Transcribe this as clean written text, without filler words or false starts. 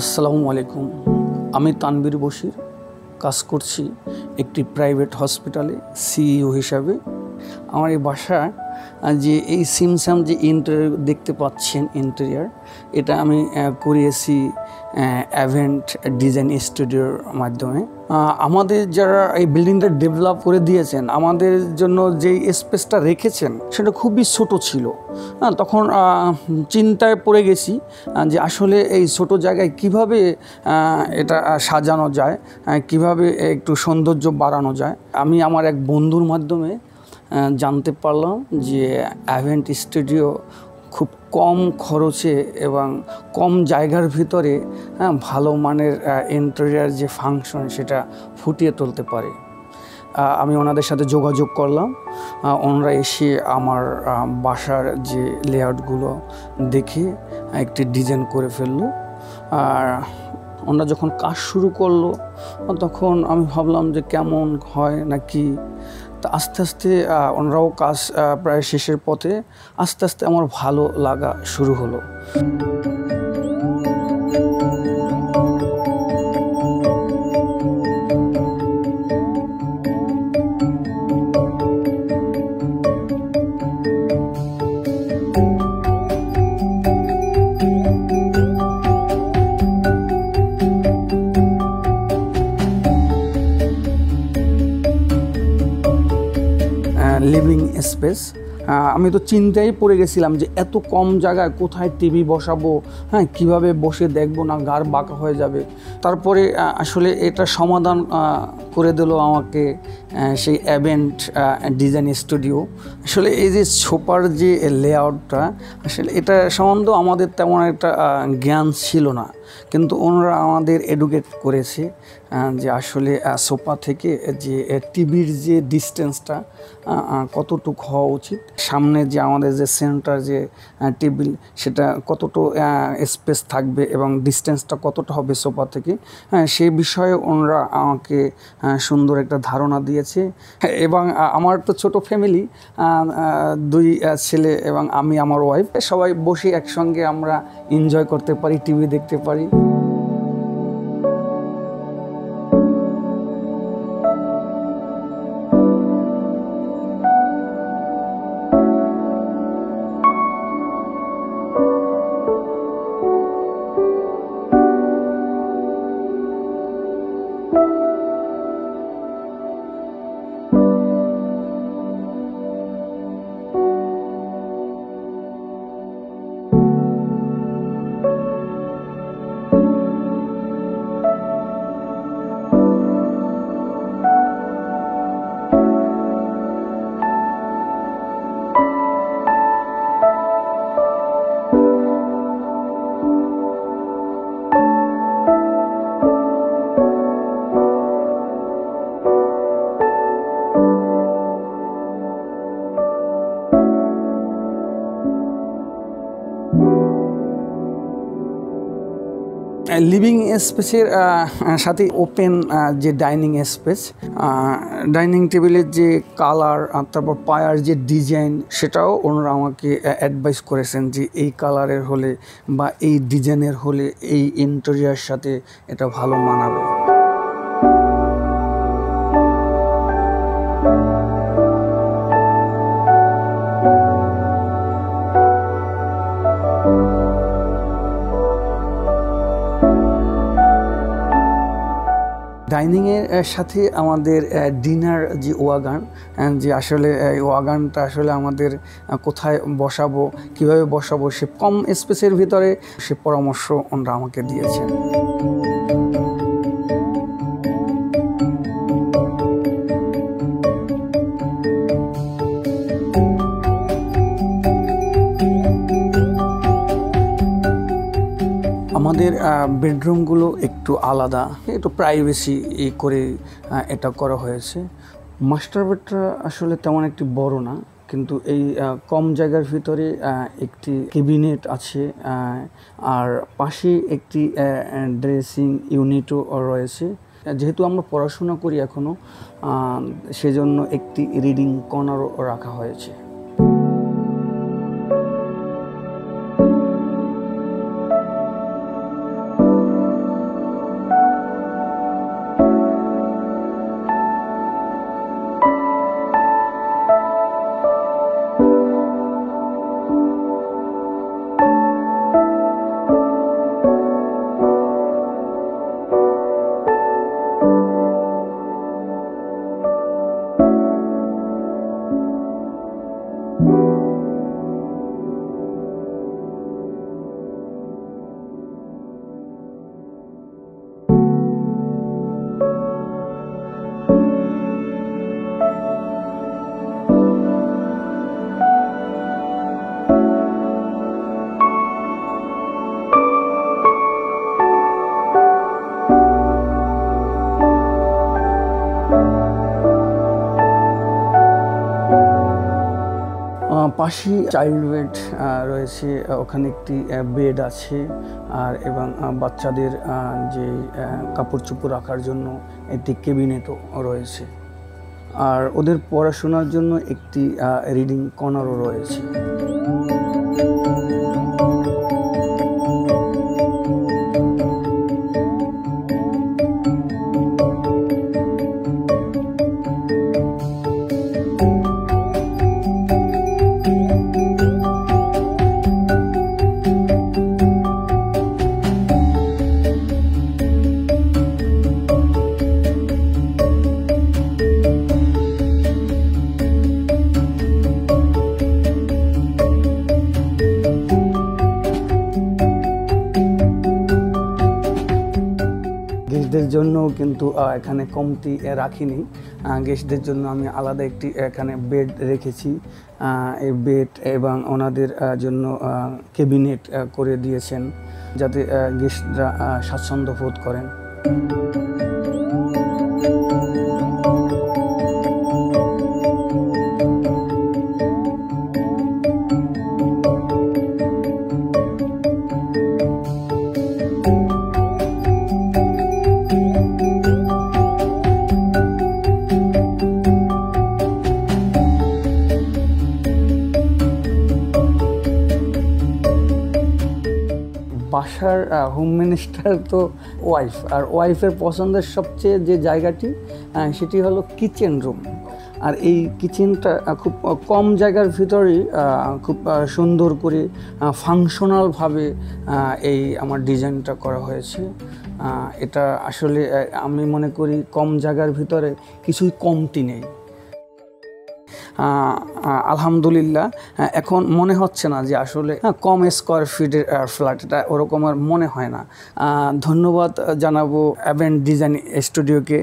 আসসালামু আলাইকুম। আমি তানবীর বশির, কাজ করছি একটি প্রাইভেট হসপিটালে সিইও হিসাবে। আমার এই বাসা যে এই সিমসাম যে ইন্টেরিয়র দেখতে পাচ্ছেন, ইন্টেরিয়র এটা আমি করিয়েছি অ্যাভেন্ট ডিজাইন স্টুডিওর মাধ্যমে। আমাদের যারা এই বিল্ডিংটা ডেভেলপ করে দিয়েছেন, আমাদের জন্য যেই স্পেসটা রেখেছেন সেটা খুবই ছোট ছিল। তখন চিন্তায় পড়ে গেছি যে আসলে এই ছোট জায়গায় কিভাবে এটা সাজানো যায়, কিভাবে একটু সৌন্দর্য বাড়ানো যায়। আমি আমার এক বন্ধুর মাধ্যমে জানতে পারলাম যে অ্যাভেন্ট স্টুডিও খুব কম খরচে এবং কম জায়গার ভিতরে ভালো মানের ইন্টেরিয়ার যে ফাংশন সেটা ফুটিয়ে তুলতে পারে। আমি ওনাদের সাথে যোগাযোগ করলাম। ওনারা এসে আমার বাসার যে লেআউটগুলো দেখে একটি ডিজাইন করে ফেললো। আর ওনারা যখন কাজ শুরু করলো তখন আমি ভাবলাম যে কেমন হয় নাকি। তা আস্তে আস্তে ওনারাও কাজ প্রায় শেষের পথে, আস্তে আস্তে আমার ভালো লাগা শুরু হলো। লিভিং স্পেস, আমি তো চিন্তায় পড়ে গেছিলাম যে এত কম জায়গায় কোথায় টিভি বসাবো, কিভাবে বসে দেখবো না গাড় বাঁকা হয়ে যাবে। তারপরে আসলে এটা সমাধান করে দিল আমাকে সেই অ্যাভেন্ট ডিজাইন স্টুডিও। আসলে এই যে সোফার যে লেআউটটা, আসলে এটা সম্বন্ধে আমাদের তেমন একটা জ্ঞান ছিল না, কিন্তু ওনারা আমাদের এডুকেট করেছে যে আসলে সোফা থেকে যে টিভির যে ডিস্টেন্সটা কতটুকু হওয়া উচিত, সামনে যে আমাদের যে সেন্টার যে টেবিল সেটা কতটুকু স্পেস থাকবে এবং ডিস্টেন্সটা কতটা হবে সোফা থেকে, সেই বিষয়ে ওনারা আমাকে সুন্দর একটা ধারণা দিয়েছে। এবং আমার তো ছোট ফ্যামিলি, 2 ছেলে এবং আমি, আমার ওয়াইফ, সবাই বসে একসঙ্গে আমরা এনজয় করতে পারি, টিভি দেখতে পারি। লিভিং স্পেসের সাথে ওপেন যে ডাইনিং স্পেস, ডাইনিং টেবিলের যে কালার, তারপর পায়ার যে ডিজাইন, সেটাও ওনারা আমাকে অ্যাডভাইস করেছেন যে এই কালারের হলে বা এই ডিজাইনের হলে এই ইন্টেরিয়ার সাথে এটা ভালো মানাবে। ডাইনিংয়ের সাথে আমাদের ডিনার যে ওয়াগান, যে আসলে এই ওয়াগানটা আসলে আমাদের কোথায় বসাবো, কিভাবে বসাবো, সে কম স্পেসের ভিতরে সে পরামর্শ ওনারা আমাকে দিয়েছেন। আমাদের বেডরুমগুলো একটু আলাদা, একটু প্রাইভেসি করে এটা করা হয়েছে। মাস্টার বেডটা আসলে তেমন একটি বড় না, কিন্তু এই কম জায়গার ভিতরে একটি ক্যাবিনেট আছে, আর পাশে একটি ড্রেসিং ইউনিটও রয়েছে। যেহেতু আমরা পড়াশোনা করি এখনও, সেজন্য একটি রিডিং কর্নারও রাখা হয়েছে। পাশেই চাইল্ড বেড রয়েছে, ওখানে একটি বেড আছে আর এবং বাচ্চাদের যে কাপড় চোপড় রাখার জন্য একটি ক্যাবিনেটও রয়েছে। আর ওদের পড়াশোনার জন্য একটি রিডিং কর্নারও রয়েছে। গেস্টদের জন্য কিন্তু এখানে কমতি রাখিনি। গেস্টদের জন্য আমি আলাদা একটি এখানে বেড রেখেছি। এই বেড এবং ওনাদের জন্য ক্যাবিনেট করে দিয়েছেন যাতে গেস্টরা স্বাচ্ছন্দ্য বোধ করেন। বাসার হোম মিনিস্টার তো ওয়াইফ, আর ওয়াইফের পছন্দের সবচেয়ে যে জায়গাটি সেটি হলো কিচেন রুম। আর এই কিচেনটা খুব কম জায়গার ভিতরেই খুব সুন্দর করে ফাংশনালভাবে এই আমার ডিজাইনটা করা হয়েছে। এটা আসলে আমি মনে করি কম জায়গার ভিতরে কিছুই কমতি নেই। আলহামদুলিল্লাহ এখন মনে হচ্ছে না যে আসলে কম স্কোয়ার ফিটের ফ্ল্যাট, এটা ওরকম আর মনে হয় না। ধন্যবাদ জানাবো অ্যাভেন্ট ডিজাইন স্টুডিওকে।